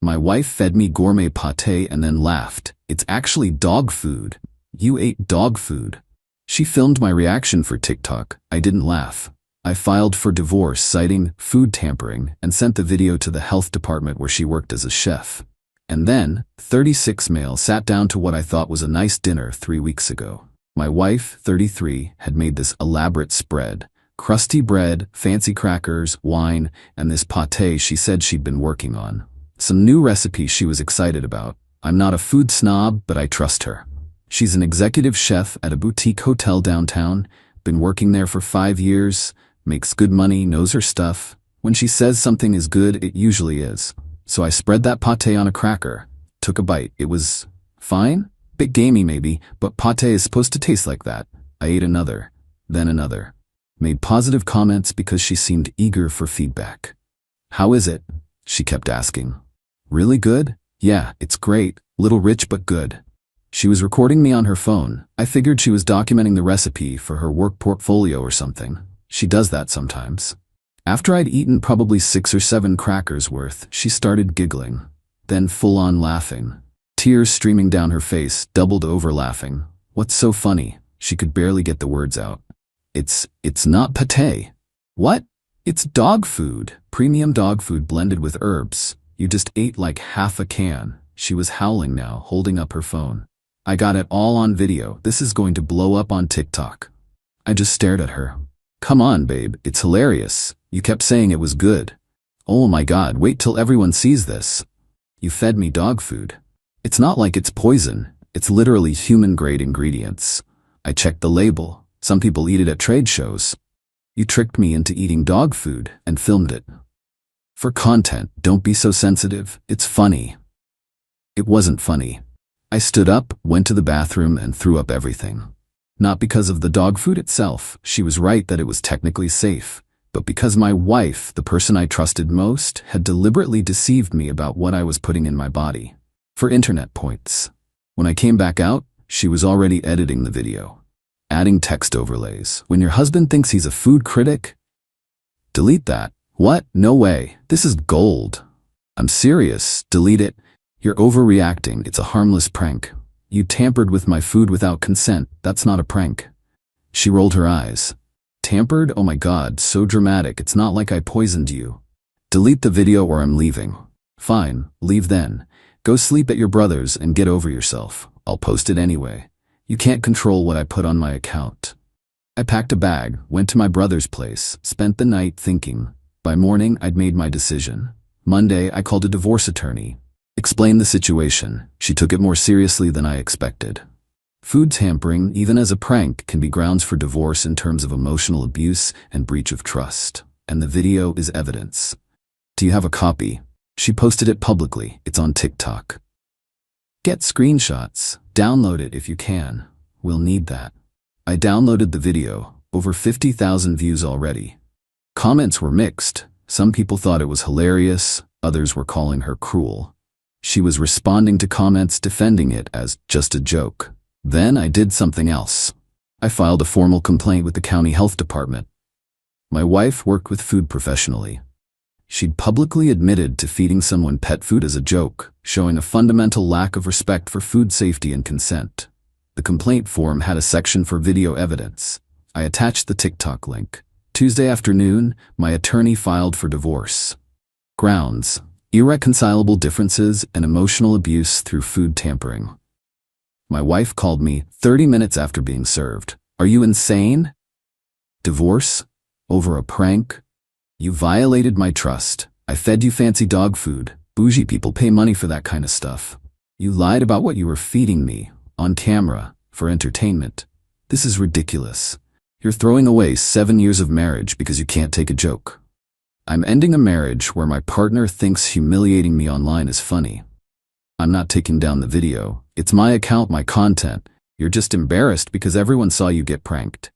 My wife fed me gourmet pâté and then laughed. It's actually dog food. You ate dog food. She filmed my reaction for TikTok. I didn't laugh. I filed for divorce citing food tampering and sent the video to the health department where she worked as a chef. And then, 36 male sat down to what I thought was a nice dinner 3 weeks ago. My wife, 33, had made this elaborate spread. Crusty bread, fancy crackers, wine, and this pâté she said she'd been working on. Some new recipe she was excited about. I'm not a food snob, but I trust her. She's an executive chef at a boutique hotel downtown, been working there for 5 years, makes good money, knows her stuff. When she says something is good, it usually is. So I spread that pâté on a cracker, took a bite. It was fine, bit gamey maybe, but pâté is supposed to taste like that. I ate another, then another. Made positive comments because she seemed eager for feedback. How is it? She kept asking. Really good? Yeah, it's great, little rich but good. She was recording me on her phone. I figured she was documenting the recipe for her work portfolio or something. She does that sometimes. After I'd eaten probably 6 or 7 crackers worth, she started giggling, then full-on laughing. Tears streaming down her face, doubled over laughing. What's so funny? She could barely get the words out. It's not pâté. What? It's dog food. Premium dog food blended with herbs. You just ate like half a can. She was howling now, holding up her phone. I got it all on video. This is going to blow up on TikTok. I just stared at her. Come on, babe, it's hilarious. You kept saying it was good. Oh my God, wait till everyone sees this. You fed me dog food. It's not like it's poison. It's literally human-grade ingredients. I checked the label. Some people eat it at trade shows. You tricked me into eating dog food and filmed it. For content, don't be so sensitive. It's funny. It wasn't funny. I stood up, went to the bathroom, and threw up everything. Not because of the dog food itself. She was right that it was technically safe. But because my wife, the person I trusted most, had deliberately deceived me about what I was putting in my body. For internet points. When I came back out, she was already editing the video. Adding text overlays. When your husband thinks he's a food critic? Delete that. What? No way. This is gold. I'm serious. Delete it. You're overreacting. It's a harmless prank. You tampered with my food without consent. That's not a prank. She rolled her eyes. Tampered? Oh my God, so dramatic. It's not like I poisoned you. Delete the video or I'm leaving. Fine, leave then. Go sleep at your brother's and get over yourself. I'll post it anyway. You can't control what I put on my account. I packed a bag, went to my brother's place, spent the night thinking. By morning, I'd made my decision. Monday, I called a divorce attorney. Explained the situation. She took it more seriously than I expected. Food tampering, even as a prank, can be grounds for divorce in terms of emotional abuse and breach of trust. And the video is evidence. Do you have a copy? She posted it publicly. It's on TikTok. Get screenshots. Download it if you can. We'll need that. I downloaded the video. Over 50,000 views already. Comments were mixed. Some people thought it was hilarious. Others were calling her cruel. She was responding to comments defending it as just a joke. Then I did something else. I filed a formal complaint with the county health department. My wife worked with food professionally. She'd publicly admitted to feeding someone pet food as a joke, showing a fundamental lack of respect for food safety and consent. The complaint form had a section for video evidence. I attached the TikTok link. Tuesday afternoon, my attorney filed for divorce. Grounds: irreconcilable differences and emotional abuse through food tampering. My wife called me 30 minutes after being served. Are you insane? Divorce? Over a prank? You violated my trust. I fed you fancy dog food. Bougie people pay money for that kind of stuff. You lied about what you were feeding me, on camera, for entertainment. This is ridiculous. You're throwing away 7 years of marriage because you can't take a joke. I'm ending a marriage where my partner thinks humiliating me online is funny. I'm not taking down the video. It's my account, my content. You're just embarrassed because everyone saw you get pranked.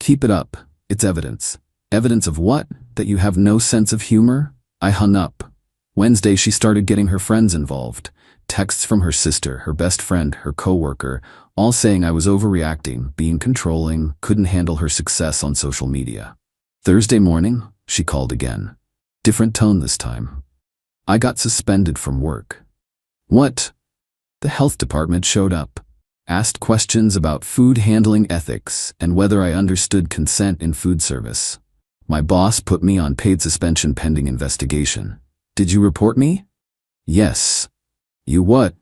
Keep it up. It's evidence. Evidence of what? That you have no sense of humor? I hung up. Wednesday, she started getting her friends involved. Texts from her sister, her best friend, her coworker, all saying I was overreacting, being controlling, couldn't handle her success on social media. Thursday morning, she called again. Different tone this time. I got suspended from work. What? The health department showed up, asked questions about food handling ethics and whether I understood consent in food service. My boss put me on paid suspension pending investigation. Did you report me? Yes. You what?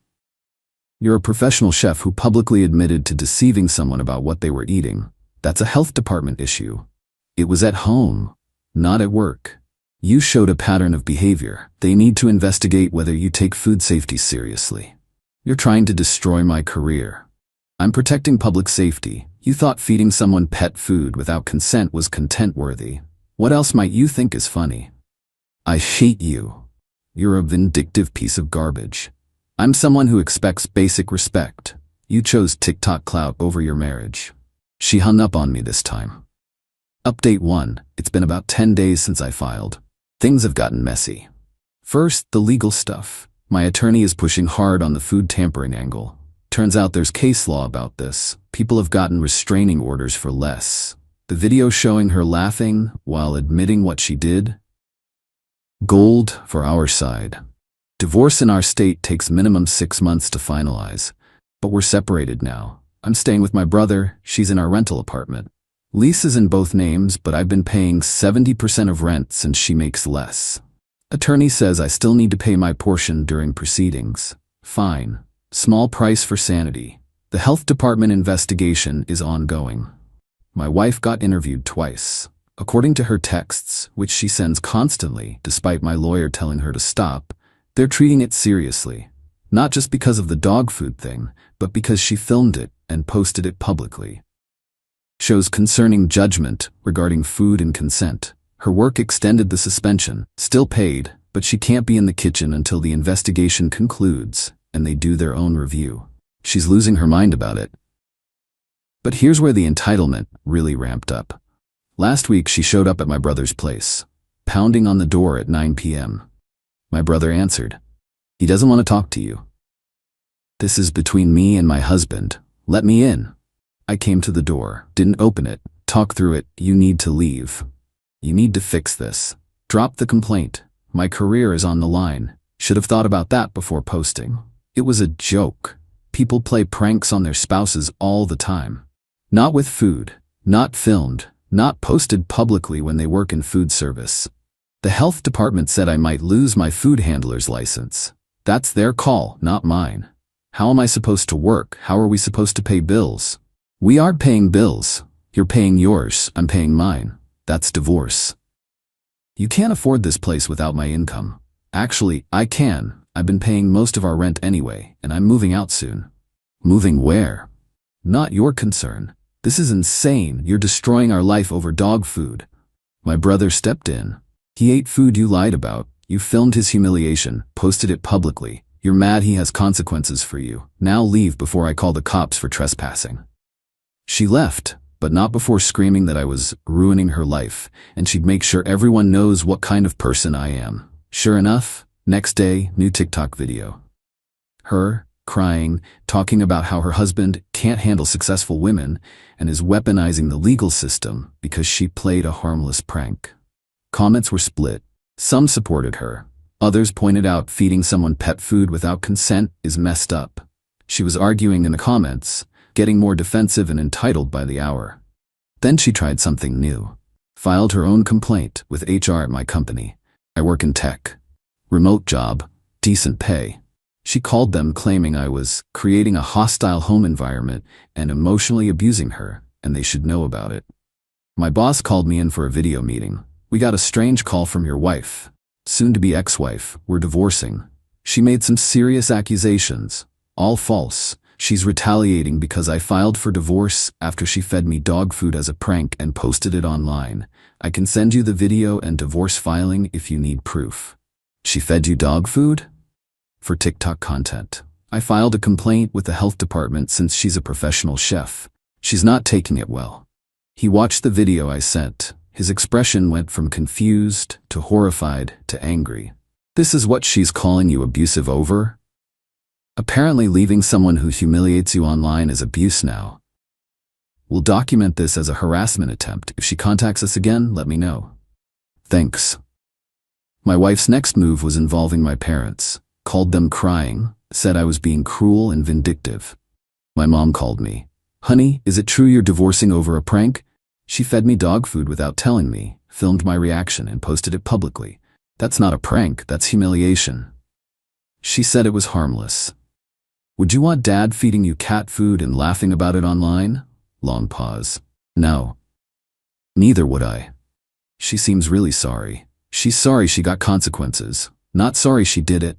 You're a professional chef who publicly admitted to deceiving someone about what they were eating. That's a health department issue. It was at home, not at work. You showed a pattern of behavior. They need to investigate whether you take food safety seriously. You're trying to destroy my career. I'm protecting public safety. You thought feeding someone pet food without consent was content-worthy. What else might you think is funny? I hate you. You're a vindictive piece of garbage. I'm someone who expects basic respect. You chose TikTok clout over your marriage. She hung up on me this time. Update 1. It's been about 10 days since I filed. Things have gotten messy. First, the legal stuff. My attorney is pushing hard on the food tampering angle. Turns out there's case law about this. People have gotten restraining orders for less. The video showing her laughing while admitting what she did? Gold for our side. Divorce in our state takes minimum 6 months to finalize. But we're separated now. I'm staying with my brother. She's in our rental apartment. Lease is in both names, but I've been paying 70% of rent since she makes less. Attorney says I still need to pay my portion during proceedings. Fine. Small price for sanity. The health department investigation is ongoing. My wife got interviewed twice. According to her texts, which she sends constantly, despite my lawyer telling her to stop, they're treating it seriously. Not just because of the dog food thing, but because she filmed it and posted it publicly. Shows concerning judgment regarding food and consent. Her work extended the suspension, still paid, but she can't be in the kitchen until the investigation concludes and they do their own review. She's losing her mind about it. But here's where the entitlement really ramped up. Last week she showed up at my brother's place, pounding on the door at 9 p.m. My brother answered. He doesn't want to talk to you. This is between me and my husband. Let me in. I came to the door, didn't open it, talk through it. You need to leave. You need to fix this. Drop the complaint. My career is on the line. Should have thought about that before posting. It was a joke. People play pranks on their spouses all the time. Not with food, not filmed, not posted publicly when they work in food service. The health department said I might lose my food handler's license. That's their call, not mine. How am I supposed to work? How are we supposed to pay bills? We aren't paying bills. You're paying yours, I'm paying mine. That's divorce. You can't afford this place without my income. Actually, I can. I've been paying most of our rent anyway, and I'm moving out soon. Moving where? Not your concern. This is insane. You're destroying our life over dog food. My brother stepped in. He ate food you lied about. You filmed his humiliation, posted it publicly. You're mad he has consequences for you. Now leave before I call the cops for trespassing. She left, but not before screaming that I was ruining her life, and she'd make sure everyone knows what kind of person I am. Sure enough, next day, new TikTok video. Her, crying, talking about how her husband can't handle successful women and is weaponizing the legal system because she played a harmless prank. Comments were split. Some supported her. Others pointed out feeding someone pet food without consent is messed up. She was arguing in the comments, getting more defensive and entitled by the hour. Then she tried something new. Filed her own complaint with HR at my company. I work in tech. Remote job, decent pay. She called them claiming I was creating a hostile home environment and emotionally abusing her, and they should know about it. My boss called me in for a video meeting. We got a strange call from your wife. Soon-to-be ex-wife. We're divorcing. She made some serious accusations. All false. She's retaliating because I filed for divorce after she fed me dog food as a prank and posted it online. I can send you the video and divorce filing if you need proof. She fed you dog food? For TikTok content. I filed a complaint with the health department since she's a professional chef. She's not taking it well. He watched the video I sent. His expression went from confused to horrified to angry. This is what she's calling you abusive over? Apparently leaving someone who humiliates you online is abuse now. We'll document this as a harassment attempt. If she contacts us again, let me know. Thanks. My wife's next move was involving my parents, called them crying, said I was being cruel and vindictive. My mom called me. Honey, is it true you're divorcing over a prank? She fed me dog food without telling me, filmed my reaction and posted it publicly. That's not a prank, that's humiliation. She said it was harmless. Would you want dad feeding you cat food and laughing about it online? Long pause. No. Neither would I. She seems really sorry. She's sorry she got consequences, not sorry she did it.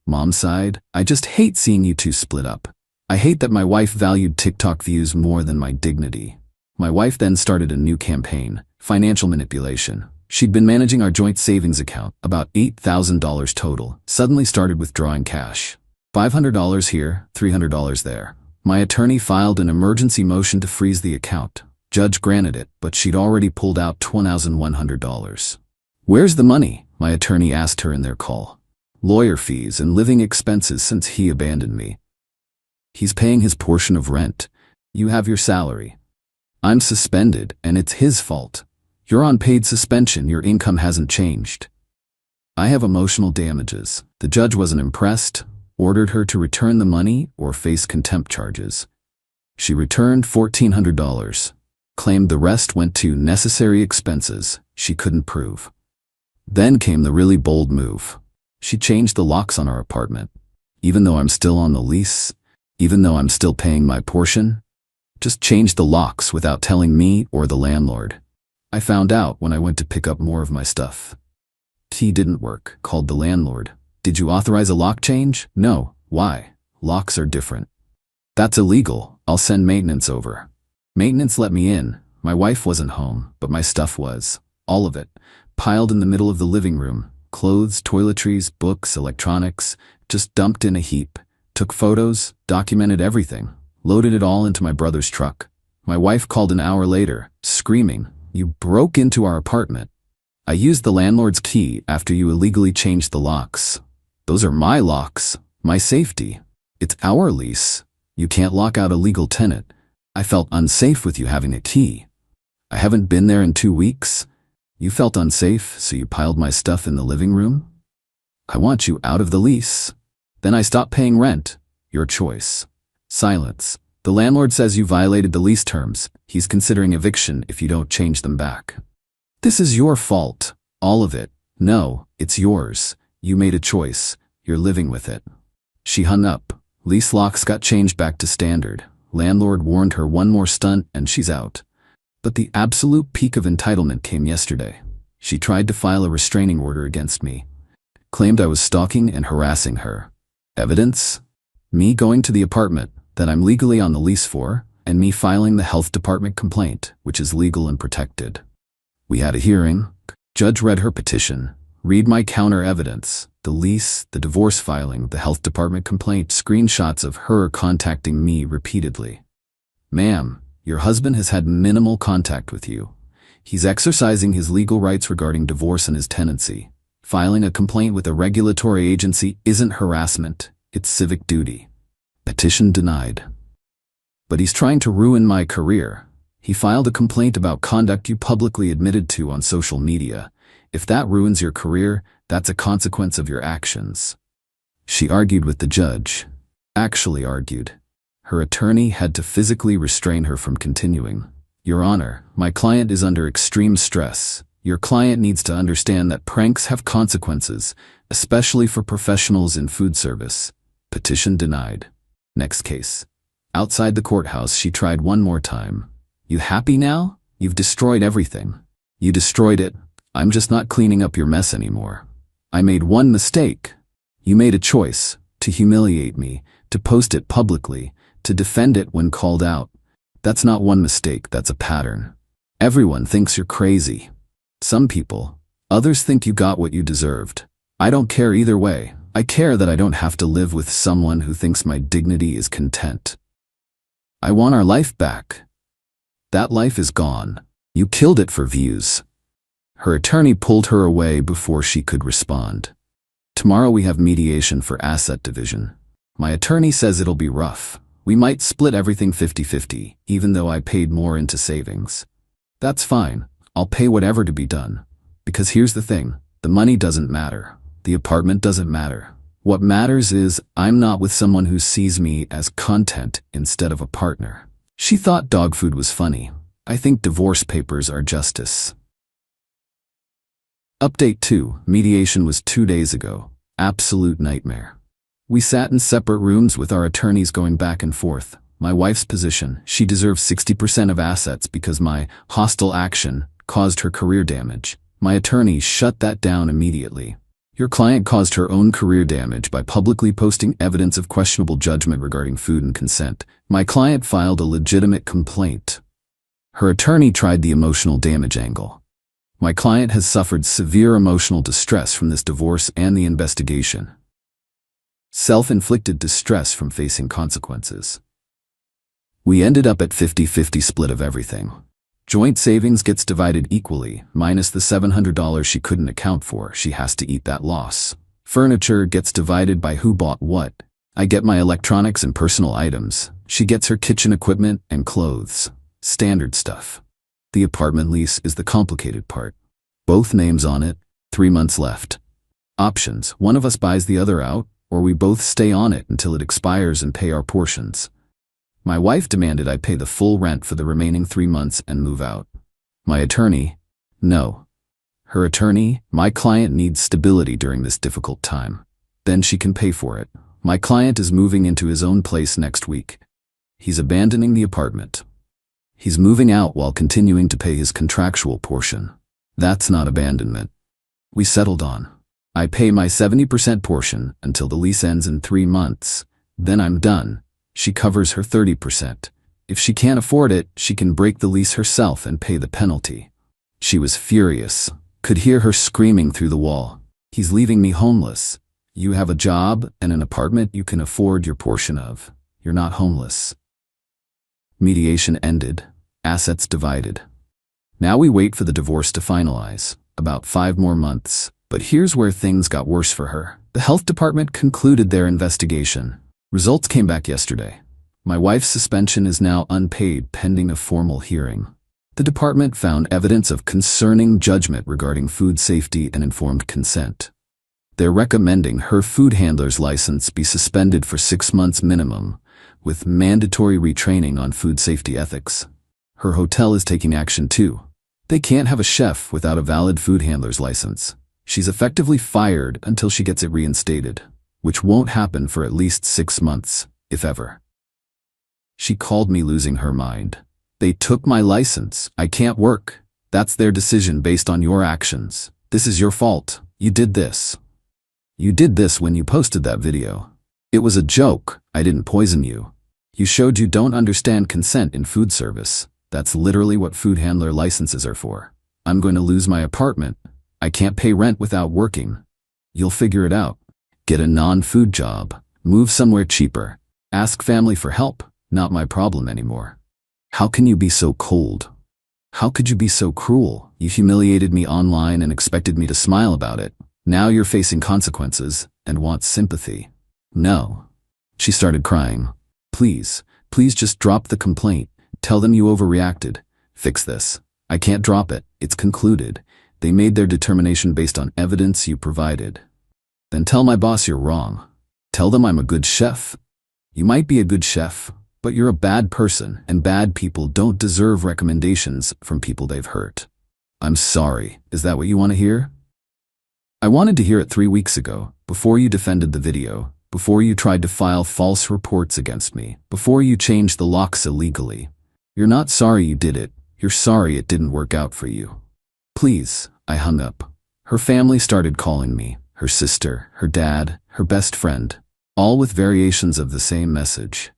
Mom sighed. I just hate seeing you two split up. I hate that my wife valued TikTok views more than my dignity. My wife then started a new campaign, financial manipulation. She'd been managing our joint savings account, about $8,000 total, suddenly started withdrawing cash. $500 here, $300 there. My attorney filed an emergency motion to freeze the account. Judge granted it, but she'd already pulled out $2,100. Where's the money? My attorney asked her in their call. Lawyer fees and living expenses since he abandoned me. He's paying his portion of rent. You have your salary. I'm suspended, and it's his fault. You're on paid suspension, your income hasn't changed. I have emotional damages. The judge wasn't impressed, ordered her to return the money or face contempt charges. She returned $1,400, claimed the rest went to necessary expenses she couldn't prove. Then came the really bold move. She changed the locks on our apartment. Even though I'm still on the lease, even though I'm still paying my portion, just changed the locks without telling me or the landlord. I found out when I went to pick up more of my stuff. T didn't work, called the landlord. Did you authorize a lock change? No. Why? Locks are different. That's illegal. I'll send maintenance over. Maintenance let me in. My wife wasn't home, but my stuff was. All of it. Piled in the middle of the living room. Clothes, toiletries, books, electronics. Just dumped in a heap. Took photos, documented everything. Loaded it all into my brother's truck. My wife called an hour later, screaming, "You broke into our apartment." I used the landlord's key after you illegally changed the locks. Those are my locks, my safety. It's our lease. You can't lock out a legal tenant. I felt unsafe with you having a key. I haven't been there in 2 weeks. You felt unsafe, so you piled my stuff in the living room? I want you out of the lease. Then I stopped paying rent. Your choice. Silence. The landlord says you violated the lease terms. He's considering eviction if you don't change them back. This is your fault. All of it. No, it's yours. You made a choice. You're living with it. She hung up. Lease locks got changed back to standard. Landlord warned her one more stunt and she's out. But the absolute peak of entitlement came yesterday. She tried to file a restraining order against me. Claimed I was stalking and harassing her. Evidence? Me going to the apartment that I'm legally on the lease for, and me filing the health department complaint, which is legal and protected. We had a hearing. Judge read her petition. Read my counter evidence. The lease, the divorce filing, the health department complaint, screenshots of her contacting me repeatedly. Ma'am, your husband has had minimal contact with you. He's exercising his legal rights regarding divorce and his tenancy. Filing a complaint with a regulatory agency isn't harassment, it's civic duty. Petition denied. But he's trying to ruin my career. He filed a complaint about conduct you publicly admitted to on social media. If that ruins your career, that's a consequence of your actions. She argued with the judge. Actually argued. Her attorney had to physically restrain her from continuing. Your Honor, my client is under extreme stress. Your client needs to understand that pranks have consequences, especially for professionals in food service. Petition denied. Next case. Outside the courthouse, she tried one more time. You happy now? You've destroyed everything. You destroyed it. I'm just not cleaning up your mess anymore. I made one mistake. You made a choice to humiliate me, to post it publicly, to defend it when called out. That's not one mistake, that's a pattern. Everyone thinks you're crazy. Some people. Others think you got what you deserved. I don't care either way. I care that I don't have to live with someone who thinks my dignity is content. I want our life back. That life is gone. You killed it for views. Her attorney pulled her away before she could respond. Tomorrow we have mediation for asset division. My attorney says it'll be rough. We might split everything 50-50, even though I paid more into savings. That's fine. I'll pay whatever to be done. Because here's the thing. The money doesn't matter. The apartment doesn't matter. What matters is I'm not with someone who sees me as content instead of a partner. She thought dog food was funny. I think divorce papers are justice. Update 2. Mediation was 2 days ago. Absolute nightmare. We sat in separate rooms with our attorneys going back and forth. My wife's position, she deserves 60% of assets because my hostile action caused her career damage. My attorney shut that down immediately. Your client caused her own career damage by publicly posting evidence of questionable judgment regarding food and consent. My client filed a legitimate complaint. Her attorney tried the emotional damage angle. My client has suffered severe emotional distress from this divorce and the investigation. Self-inflicted distress from facing consequences. We ended up at 50-50 split of everything. Joint savings gets divided equally, minus the $700 she couldn't account for. She has to eat that loss. Furniture gets divided by who bought what. I get my electronics and personal items. She gets her kitchen equipment and clothes. Standard stuff. The apartment lease is the complicated part. Both names on it, 3 months left. Options: one of us buys the other out, or we both stay on it until it expires and pay our portions. My wife demanded I pay the full rent for the remaining 3 months and move out. My attorney, no. Her attorney, my client needs stability during this difficult time. Then she can pay for it. My client is moving into his own place next week. He's abandoning the apartment. He's moving out while continuing to pay his contractual portion. That's not abandonment. We settled on. I pay my 70% portion until the lease ends in 3 months. Then I'm done. She covers her 30%. If she can't afford it, she can break the lease herself and pay the penalty. She was furious. Could hear her screaming through the wall. He's leaving me homeless. You have a job and an apartment you can afford your portion of. You're not homeless. Mediation ended. Assets divided. Now we wait for the divorce to finalize. About 5 more months. But here's where things got worse for her. The health department concluded their investigation. Results came back yesterday. My wife's suspension is now unpaid pending a formal hearing. The department found evidence of concerning judgment regarding food safety and informed consent. They're recommending her food handler's license be suspended for 6 months minimum, with mandatory retraining on food safety ethics. Her hotel is taking action too. They can't have a chef without a valid food handler's license. She's effectively fired until she gets it reinstated, which won't happen for at least 6 months, if ever. She called me losing her mind. They took my license. I can't work. That's their decision based on your actions. This is your fault. You did this. You did this when you posted that video. It was a joke. I didn't poison you. You showed you don't understand consent in food service. That's literally what food handler licenses are for. I'm going to lose my apartment. I can't pay rent without working. You'll figure it out. Get a non-food job. Move somewhere cheaper. Ask family for help. Not my problem anymore. How can you be so cold? How could you be so cruel? You humiliated me online and expected me to smile about it. Now you're facing consequences and want sympathy. No. She started crying. Please, please just drop the complaint. Tell them you overreacted. Fix this. I can't drop it. It's concluded. They made their determination based on evidence you provided. Then tell my boss you're wrong. Tell them I'm a good chef. You might be a good chef, but you're a bad person, and bad people don't deserve recommendations from people they've hurt. I'm sorry. Is that what you want to hear? I wanted to hear it 3 weeks ago, before you defended the video, before you tried to file false reports against me, before you changed the locks illegally. You're not sorry you did it. You're sorry it didn't work out for you. Please. I hung up. Her family started calling me. Her sister, her dad, her best friend, all with variations of the same message.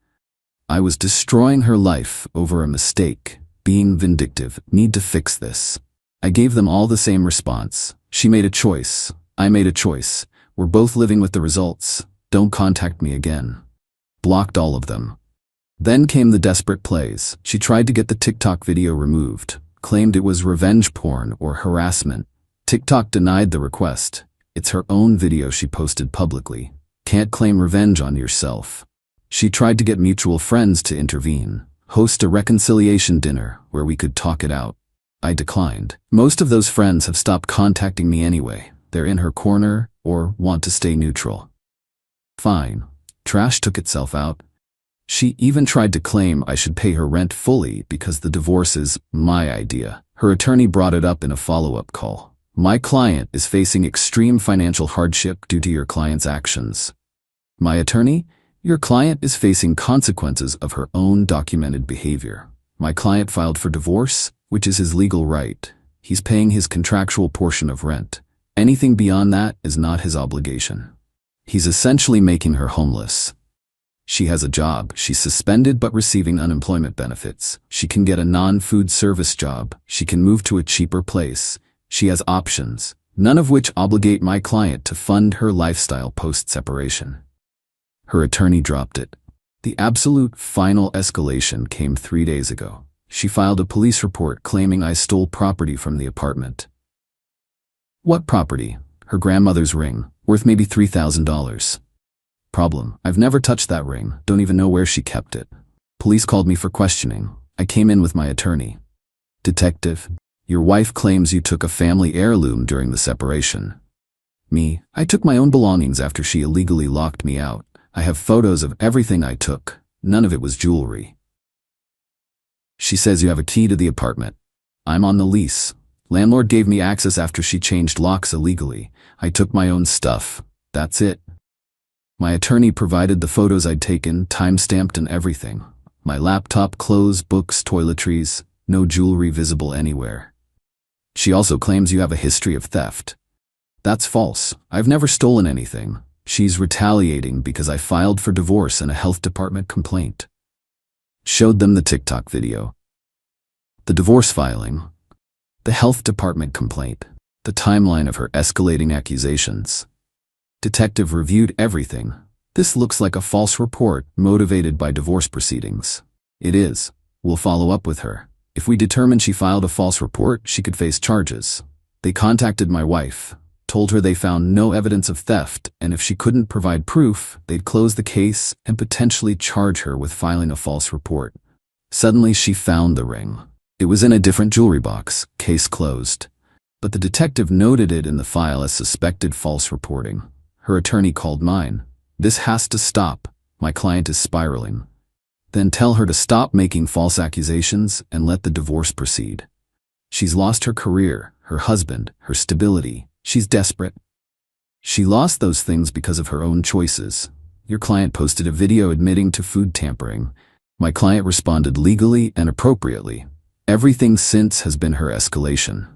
I was destroying her life over a mistake, being vindictive, need to fix this. I gave them all the same response. She made a choice. I made a choice. We're both living with the results. Don't contact me again. Blocked all of them. Then came the desperate plays. She tried to get the TikTok video removed, claimed it was revenge porn or harassment. TikTok denied the request. It's her own video she posted publicly. Can't claim revenge on yourself. She tried to get mutual friends to intervene, host a reconciliation dinner where we could talk it out. I declined. Most of those friends have stopped contacting me anyway. they're in her corner or want to stay neutral. Fine. Trash took itself out. She even tried to claim I should pay her rent fully because the divorce is my idea. Her attorney brought it up in a follow-up call. My client is facing extreme financial hardship due to your client's actions. My attorney? Your client is facing consequences of her own documented behavior. My client filed for divorce, which is his legal right. He's paying his contractual portion of rent. Anything beyond that is not his obligation. He's essentially making her homeless. She has a job. She's suspended but receiving unemployment benefits. She can get a non-food service job. She can move to a cheaper place. She has options, none of which obligate my client to fund her lifestyle post-separation. Her attorney dropped it. The absolute final escalation came 3 days ago. She filed a police report claiming I stole property from the apartment. What property? Her grandmother's ring, worth maybe $3,000. Problem: I've never touched that ring, don't even know where she kept it. Police called me for questioning. I came in with my attorney. Detective, your wife claims you took a family heirloom during the separation. Me, I took my own belongings after she illegally locked me out. I have photos of everything I took. None of it was jewelry. She says you have a key to the apartment. I'm on the lease. Landlord gave me access after she changed locks illegally. I took my own stuff. That's it. My attorney provided the photos I'd taken, time-stamped and everything. My laptop, clothes, books, toiletries, no jewelry visible anywhere. She also claims you have a history of theft. That's false. I've never stolen anything. She's retaliating because I filed for divorce and a health department complaint. Showed them the TikTok video. The divorce filing. The health department complaint. The timeline of her escalating accusations. Detective reviewed everything. This looks like a false report motivated by divorce proceedings. It is. We'll follow up with her. If we determine she filed a false report, she could face charges. They contacted my wife, told her they found no evidence of theft, and if she couldn't provide proof, they'd close the case and potentially charge her with filing a false report. Suddenly she found the ring. It was in a different jewelry box, case closed. But the detective noted it in the file as suspected false reporting. Her attorney called mine. This has to stop. My client is spiraling. Then tell her to stop making false accusations and let the divorce proceed. She's lost her career, her husband, her stability. She's desperate. She lost those things because of her own choices. Your client posted a video admitting to food tampering. My client responded legally and appropriately. Everything since has been her escalation.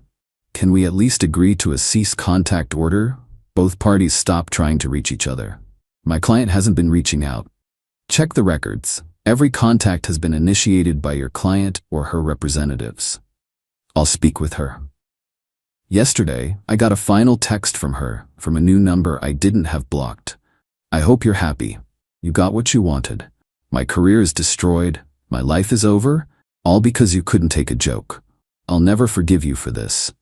Can we at least agree to a cease contact order? Both parties stop trying to reach each other. My client hasn't been reaching out. Check the records. Every contact has been initiated by your client or her representatives. I'll speak with her. Yesterday, I got a final text from her, from a new number I didn't have blocked. I hope you're happy. You got what you wanted. My career is destroyed. My life is over. All because you couldn't take a joke. I'll never forgive you for this.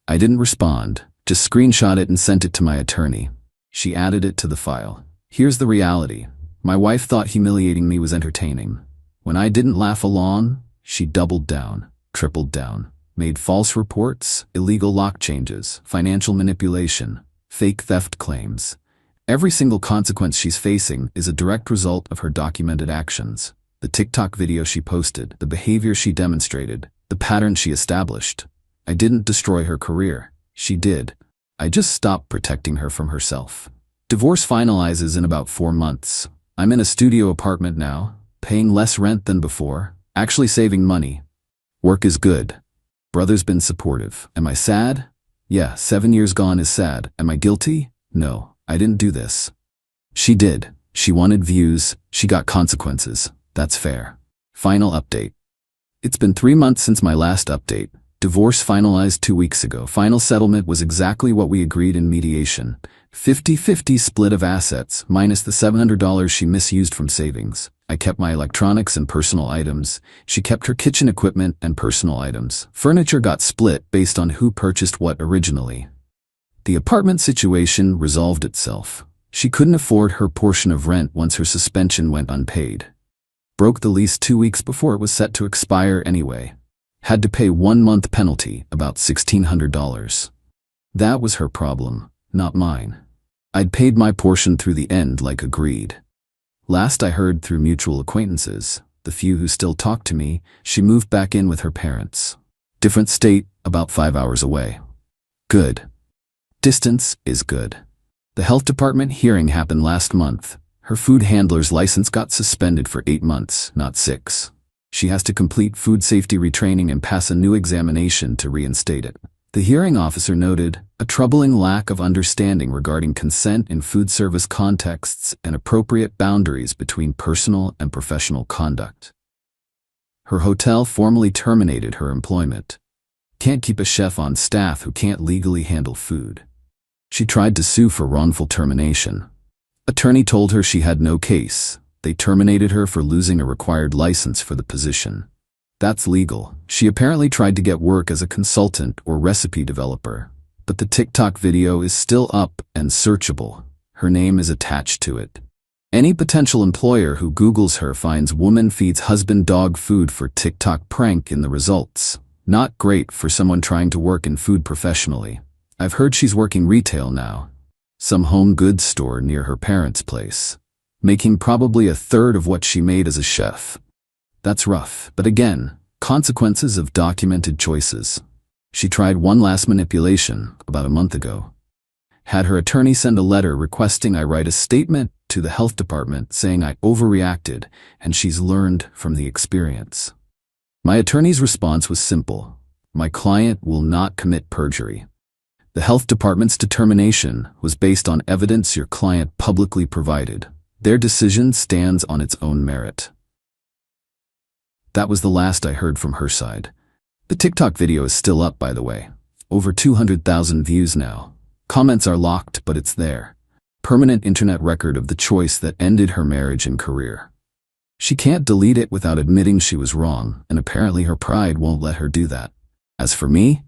I didn't respond, just screenshot it and sent it to my attorney. She added it to the file. Here's the reality. My wife thought humiliating me was entertaining. When I didn't laugh along, she doubled down, tripled down, made false reports, illegal lock changes, financial manipulation, fake theft claims. Every single consequence she's facing is a direct result of her documented actions. The TikTok video she posted, the behavior she demonstrated, the pattern she established. I didn't destroy her career. She did. I just stopped protecting her from herself. Divorce finalizes in about 4 months. I'm in a studio apartment now, paying less rent than before, actually saving money. Work is good. Brother's been supportive. Am I sad? Yeah, 7 years gone is sad. Am I guilty? No, I didn't do this. She did. She wanted views. She got consequences. That's fair. Final update. It's been 3 months since my last update. Divorce finalized 2 weeks ago. Final settlement was exactly what we agreed in mediation. 50-50 split of assets, minus the $700 she misused from savings. I kept my electronics and personal items. She kept her kitchen equipment and personal items. Furniture got split based on who purchased what originally. The apartment situation resolved itself. She couldn't afford her portion of rent once her suspension went unpaid. Broke the lease 2 weeks before it was set to expire anyway. Had to pay 1 month penalty, about $1,600. That was her problem. not mine. I'd paid my portion through the end like agreed. Last I heard through mutual acquaintances, the few who still talked to me, she moved back in with her parents. Different state, about 5 hours away. Good. Distance is good. The health department hearing happened last month. Her food handler's license got suspended for 8 months, not 6. She has to complete food safety retraining and pass a new examination to reinstate it. The hearing officer noted a troubling lack of understanding regarding consent in food service contexts and appropriate boundaries between personal and professional conduct. Her hotel formally terminated her employment. Can't keep a chef on staff who can't legally handle food. She tried to sue for wrongful termination. Attorney told her she had no case. They terminated her for losing a required license for the position. That's legal. She apparently tried to get work as a consultant or recipe developer, but the TikTok video is still up and searchable. Her name is attached to it. Any potential employer who Googles her finds woman feeds husband dog food for TikTok prank in the results. Not great for someone trying to work in food professionally. I've heard she's working retail now. Some home goods store near her parents' place, making probably 1/3 of what she made as a chef. That's rough, but again, consequences of documented choices. She tried one last manipulation about a month ago. Had her attorney send a letter requesting I write a statement to the health department saying I overreacted and she's learned from the experience. My attorney's response was simple. My client will not commit perjury. The health department's determination was based on evidence your client publicly provided. Their decision stands on its own merit. That was the last I heard from her side. The TikTok video is still up, by the way. Over 200,000 views now. Comments are locked, but it's there. Permanent internet record of the choice that ended her marriage and career. She can't delete it without admitting she was wrong, and apparently her pride won't let her do that. As for me,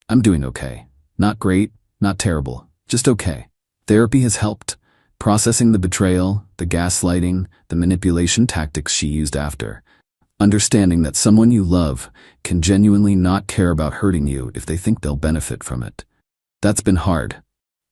I'm doing okay. Not great, not terrible, just okay. Therapy has helped. Processing the betrayal, the gaslighting, the manipulation tactics she used after. Understanding that someone you love can genuinely not care about hurting you if they think they'll benefit from it. That's been hard.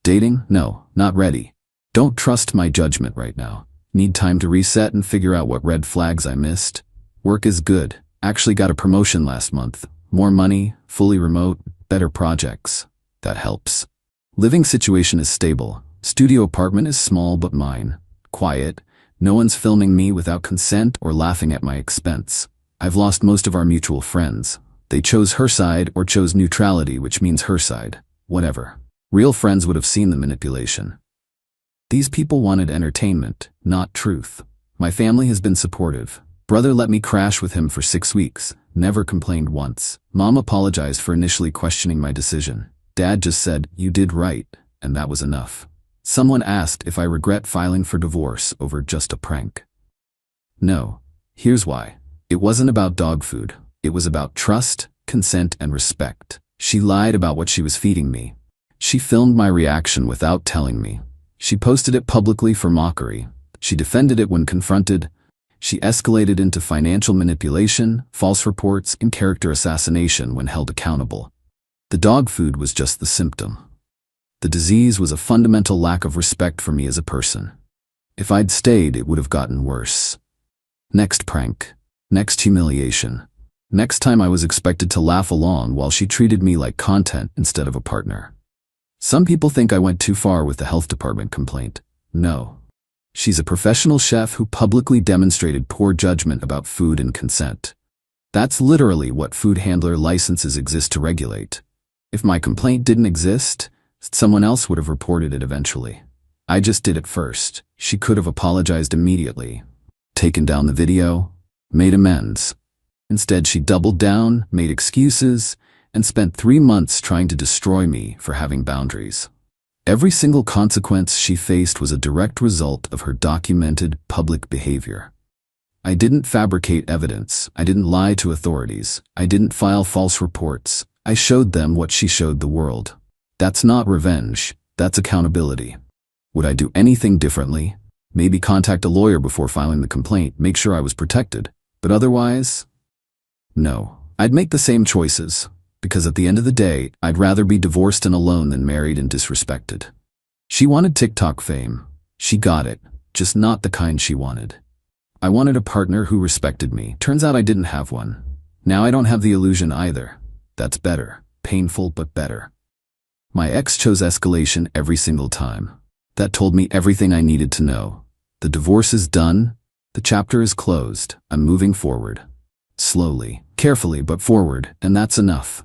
Dating? No, not ready. Don't trust my judgment right now. Need time to reset and figure out what red flags I missed. Work is good. Actually got a promotion last month. More money, fully remote, better projects. That helps. Living situation is stable. Studio apartment is small but mine. Quiet. No one's filming me without consent or laughing at my expense. I've lost most of our mutual friends. They chose her side or chose neutrality, which means her side. Whatever. Real friends would have seen the manipulation. These people wanted entertainment, not truth. My family has been supportive. Brother let me crash with him for 6 weeks. Never complained once. Mom apologized for initially questioning my decision. Dad just said, "You did right," and that was enough. Someone asked if I regret filing for divorce over just a prank. No. Here's why. It wasn't about dog food. It was about trust, consent, and respect. She lied about what she was feeding me. She filmed my reaction without telling me. She posted it publicly for mockery. She defended it when confronted. She escalated into financial manipulation, false reports, and character assassination when held accountable. The dog food was just the symptom. The disease was a fundamental lack of respect for me as a person. If I'd stayed, it would have gotten worse. Next prank. Next humiliation. Next time I was expected to laugh along while she treated me like content instead of a partner. Some people think I went too far with the health department complaint. No. She's a professional chef who publicly demonstrated poor judgment about food and consent. That's literally what food handler licenses exist to regulate. If my complaint didn't exist, someone else would have reported it eventually. I just did it first. She could have apologized immediately, taken down the video, made amends. Instead, she doubled down, made excuses, and spent 3 months trying to destroy me for having boundaries. Every single consequence she faced was a direct result of her documented public behavior. I didn't fabricate evidence. I didn't lie to authorities. I didn't file false reports. I showed them what she showed the world. That's not revenge. That's accountability. Would I do anything differently? Maybe contact a lawyer before filing the complaint, make sure I was protected. But otherwise, no. I'd make the same choices, because at the end of the day, I'd rather be divorced and alone than married and disrespected. She wanted TikTok fame. She got it, just not the kind she wanted. I wanted a partner who respected me. Turns out I didn't have one. Now I don't have the illusion either. That's better. Painful, but better. My ex chose escalation every single time. That told me everything I needed to know. The divorce is done. The chapter is closed. I'm moving forward. Slowly, carefully, but forward, and that's enough.